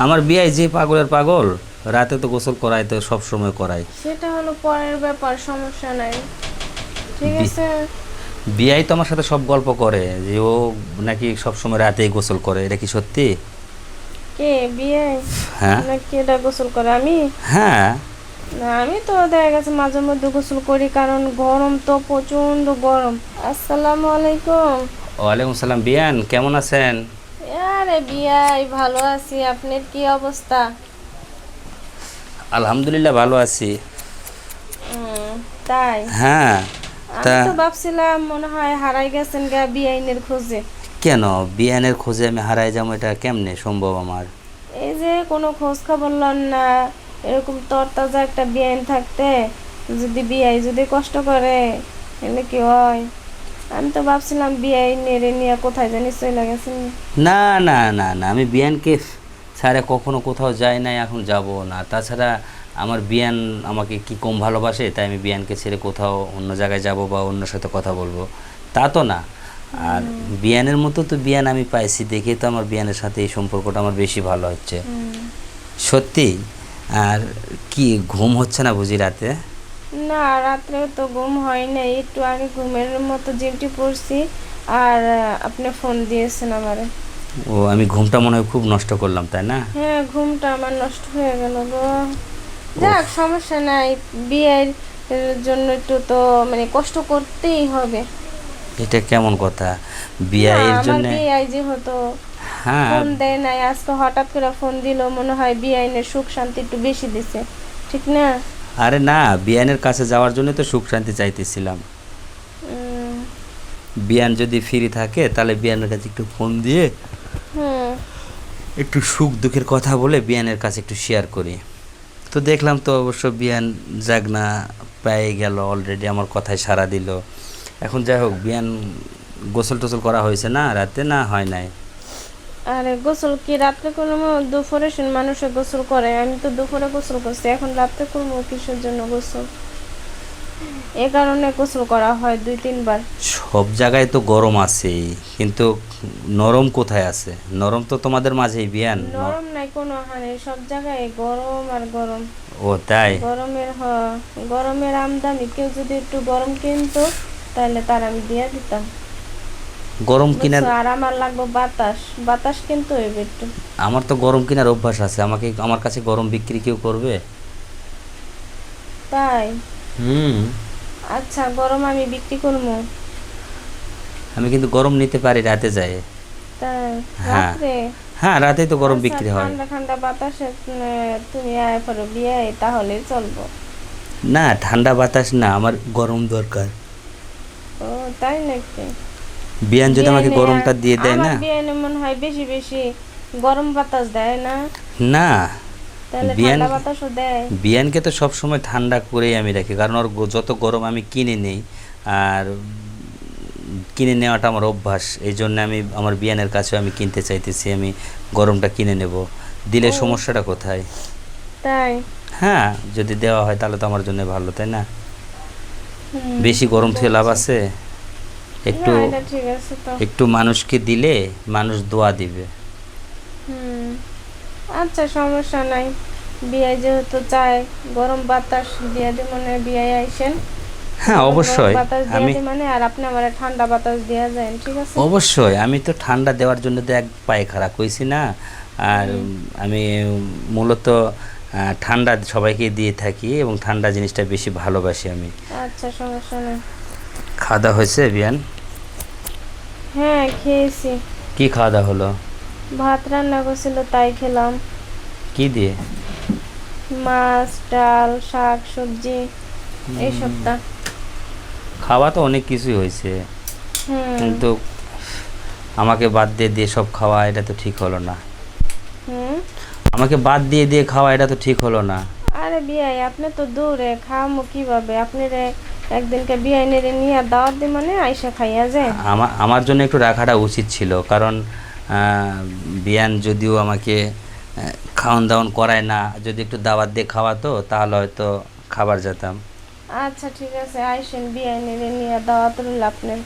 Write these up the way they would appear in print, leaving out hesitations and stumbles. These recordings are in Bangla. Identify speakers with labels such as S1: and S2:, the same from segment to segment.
S1: আমার বিয়াই যে পাগলের পাগল, রাতে তো গোসল করাই, তো সব সময় করাই।
S2: সেটা হলো পরের ব্যাপার, সমস্যা নাই। ঠিক
S1: বি-
S2: আছে।
S1: বিয়াই তো আমার সাথে সব গল্প করে যে ও নাকি সব সময় রাতেই গোসল করে, এটা কি সত্যি?
S2: কে বিয়ে?
S1: হ্যাঁ।
S2: না কেডা গোসল করে? আমি?
S1: হ্যাঁ।
S2: না, আমি তো দেখা গেছে মাঝে মধ্যে গোসল করি, কারণ গরম তো প্রচন্ড গরম। আসসালামু আলাইকুম।
S1: ওয়ালাইকুম সালাম, বিয়ান কেমন আছেন?
S2: আরে বিয়াই, ভালো আছি। আপনার কি অবস্থা?
S1: আলহামদুলিল্লাহ ভালো আছি।
S2: তাই?
S1: হ্যাঁ।
S2: আমি
S1: তা
S2: তো ভাবছিলাম মনে হয় হারাই গেছেন গা বিয়াইনের খোঁজে।
S1: কেন বিয়ানের খোঁজে আমি হারাই যাবো? এটা কেমনে সম্ভব আমার?
S2: এই যে কোনো খোঁজ খবর লন না, এরকম তরতাজা একটা বিয়াইন থাকতে যদি বিয়াই যদি কষ্ট করে, এলে কি হয়? আমি তো ভাবছিলাম বিয়াইনের নিয়ে কোথায় জানি চলে গেছেন।
S1: না না না না, আমি বিয়ানকে ছাড়া কখনো কোথাও যাই নাই, এখন যাব না। তাছাড়া আমার বিয়ান আমাকে কি কম ভালোবাসে তাই আমি বিয়ানকে ছেড়ে কোথাও অন্য জায়গায় যাব বা অন্যর সাথে কথা বলবো, তা তো না। আর বিয়ানের মতো তো বিয়ান আমি পাইছি দেখে তো আমার বিয়ানের সাথে এই সম্পর্কটা আমার বেশি ভালো হচ্ছে। সত্যি। আর কি ঘুম হচ্ছে না বুঝি রাতে?
S2: না, রাত্রে তো ঘুম হয় নাই, একটু আগে ঘুমের মতো জিমটি পড়ছি। আর আপনি ফোন দিয়েছেন আমারে।
S1: ও, আমি ঘুমটা মনে হয় খুব নষ্ট করলাম, তাই না?
S2: হ্যাঁ, ঘুমটা আমার নষ্ট হয়ে গেল গো।
S1: ওহ,
S2: যাক, সমস্যা নাই। বিয়ের জন্য একটু তো মানে কষ্ট করতেই হবে।
S1: এটা কেমন কথা?
S2: না,
S1: বিয়ের
S2: আমার
S1: জন্য?
S2: বিয়ে যে হতো,
S1: হ্যাঁ।
S2: ফোন দেয় নাই, আজকে হঠাৎ করে ফোন দিল, মনে হয় বিআইনের সুখ শান্তি একটু বেশি দিছে। ঠিক না?
S1: আরে না, বিয়ানের কাছে যাওয়ার জন্য তো সুখ শান্তি চাইতেছিলাম।
S2: উম,
S1: বিয়ান যদি ফ্রি থাকে তাহলে বিয়ানের কাছে একটু ফোন দিয়ে
S2: হুম।
S1: একটু সুখ দুঃখের কথা বলে বিয়ানের কাছে একটু শেয়ার করি। তো দেখলাম তো অবশ্য বিয়ান জাগনা পেয়ে গেল, অলরেডি আমার কথায় সাড়া দিল। এখন যাই হোক, বিয়ান গোসল টোসল করা হয়েছে না রাতে, না হয় নাই?
S2: আরে গোসল কি রাত্রে করবো? দুপুরে মানুষে গোসল করে, আমি তো দুপুরে গোসল করছি, এখন রাত্রে করবো কিসের জন্য গোসল? এ কারণে গোসল করা হয় 2-3 বার।
S1: সব জায়গায় তো গরম আছেই, কিন্তু নরম কোথায় আছে? নরম তো তোমাদের মাঝেই বিয়ান
S2: নরম নাই কোনো হানে, সব জায়গায় গরম আর গরম।
S1: ও তাই?
S2: গরমের আমদানি, কেউ যদি একটু গরম কিনতো তাহলে তার আমি দিয়ে দিতাম।
S1: গরম কিনার?
S2: বুঝছো? আর আমার লাগবে বাতাস, বাতাস কিন্তু হইবে একটু।
S1: আমার তো গরম কেনার অভ্যাস আছে, আমার কাছে গরম বিক্রি কেউ করবে?
S2: তাই?
S1: হুম।
S2: আচ্ছা, গরম আমি বিক্রি করবো।
S1: আমি কিন্তু গরম নিতে পারি রাতে যায়।
S2: তাই?
S1: হ্যাঁ।
S2: রাত্রে?
S1: হ্যাঁ, রাতেই তো গরম
S2: আচ্ছা,
S1: বিক্রি হয়।
S2: ঠান্ডা ঠান্ডা বাতাসে তুমি আয় পড়ো বিয়ে, তাহলে চলবো।
S1: না, ঠান্ডা বাতাস না, আমার গরম দরকার।
S2: ও, তাই নাকি?
S1: বিয়ান যদি আমাকে
S2: বিয়ানে
S1: গরমটা দিয়ে দেয়
S2: আমার
S1: না।
S2: বিয়ানে মনে হয় বেশি বেশি গরম বাতাস দেয় না?
S1: না,
S2: তাহলে
S1: বিয়ান
S2: ঠান্ডা বাতাসও দেয়?
S1: বিয়ানকে তো সব সময় ঠান্ডা করেই আমি রাখি, কারণ ওর যত গরম আমি কিনে নেই। আর কিনে নেওয়াটা আমার অভ্যাস, এই জন্য আমি আমার বিয়ানের কাছেও আমি কিনতে চাইতেছি, আমি গরমটা কিনে নেব। দিলে
S2: ও,
S1: সমস্যাটা কোথায়?
S2: তাই?
S1: হ্যাঁ, যদি দেওয়া হয় তাহলে তো আমার জন্য ভালো, তাই না?
S2: হুম,
S1: বেশি গরম থেকে লাভ
S2: বুঝছি।
S1: আছে?
S2: না,
S1: একটু
S2: এটা ঠিক আছে তো।
S1: একটু মানুষকে দিলে মানুষ দোয়া দিবে।
S2: হুম, আচ্ছা, সমস্যা নাই। বিয়ে যেহেতু চাই, গরম বাতাস দিয়ে দি মানে বিয়ে আইসেন।
S1: হ্যাঁ
S2: গরম গরম
S1: অবশ্যই।
S2: বাতাস দিয়ে
S1: আমি
S2: দি মানে, আর আপনি আমার ঠান্ডা বাতাস দিয়ে যায়, ঠিক আছে?
S1: অবশ্যই আমি তো ঠান্ডা দেওয়ার জন্য তো এক পায়ে খাড়া কইছি না। আর
S2: হুম,
S1: আমি মূলত ঠান্ডা সবাইকে দিয়ে থাকি এবং ঠান্ডা জিনিসটা বেশি ভালোবাসি আমি।
S2: আচ্ছা, সমস্যা নেই।
S1: খাওয়া দাওয়া হয়েছে বিয়ান?
S2: হ্যাঁ, খেয়েছি।
S1: কি খাওয়া দাওয়া হলো?
S2: ভাত রান্না করছিল, তাই খেলাম।
S1: কি দিয়ে?
S2: মাছ, ডাল, শাক, সবজি, এইসবটা।
S1: খাওয়া তো অনেক কিছুই হয়েছে,
S2: হুম।
S1: কিন্তু আমাকে বাদ দিয়ে দিয়ে সব খাওয়া, এটা তো ঠিক হলো না।
S2: হুম।
S1: আমাকে বাদ দিয়ে দিয়ে খাওয়া, এটা তো ঠিক হলো না।
S2: আরে বিয়াই, আপনি তো দূরে, খাওয়ামো কিভাবে? আপনি রে একদিনকে বিয়াই নেড়ে নিয়ে দাওয়াত দি মানে আইসা খাইয়া যায়।
S1: আমার আমার জন্য একটু রাখাটা উচিত ছিল, কারণ বিয়ান যদিও আমাকে খাওয়ান দাওয়ান করায় না, যদি একটু দাওয়াত দিয়ে খাওয়াতো তাহলে হয়তো খাবার যেতাম।
S2: আচ্ছা, ঠিক আছে, আইসেন, বিয়াই নেড়ে নিয়ে দাওয়াত রইল আপনার।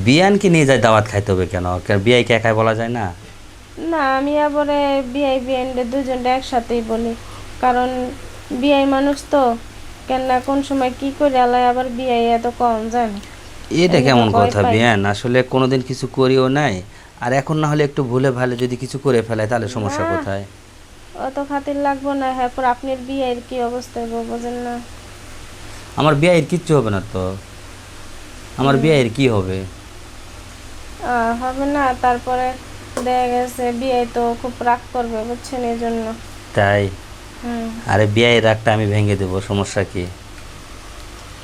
S1: বিয়ানকে নিয়ে যায় দাওয়াত খাইতে হবে কেন? বিয়াইকে একাই বলা যায় না?
S2: না আমি আবারে বিআই বিআইনরে দুজনটা একসাথেই বলি, কারণ বিআই মানুষ তো কেন না কোন সময় কি করে আলাই আবার বিআই এত কম জানে।
S1: এটা
S2: এই জন্য
S1: কেমন
S2: ভয়
S1: কথা
S2: পাই।
S1: বিয়ান, আসলে কোনোদিন কিছু করিও নাই, আর এখন না হলে একটু ভুলে ভালে যদি কিছু করে ফেলে তাহলে সমস্যা
S2: না।
S1: কোথায়?
S2: অত খাতির লাগবো না, হ্যাঁ পর আপনার বিয়ের কি অবস্থা হইব বোঝেন না।
S1: আমার বিয়ের কিচ্ছু হবে না তো, আমার বিয়ের কি হবে?
S2: হবে না, তারপরে দেখা গেছে বিয়ে তো খুব রাগ করবে বুঝছেন, এই জন্য।
S1: তাই?
S2: হুম।
S1: আরে বিয়ের রাগটা আমি ভেঙে দেবো, সমস্যা কি?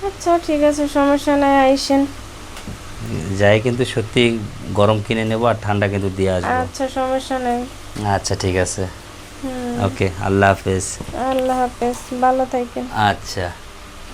S2: আচ্ছা ঠিক আছে, সমস্যা নাই, আইসেন।
S1: যাই কিন্তু সত্যি গরম কিনে নেবো আর ঠান্ডা কিন্তু দিয়ে আসবো।
S2: আচ্ছা সমস্যা নাই।
S1: আচ্ছা ঠিক আছে,
S2: হুম।
S1: ওকে, আল্লাহ হাফেজ।
S2: আল্লাহ হাফেজ, ভালো থাকেন।
S1: আচ্ছা।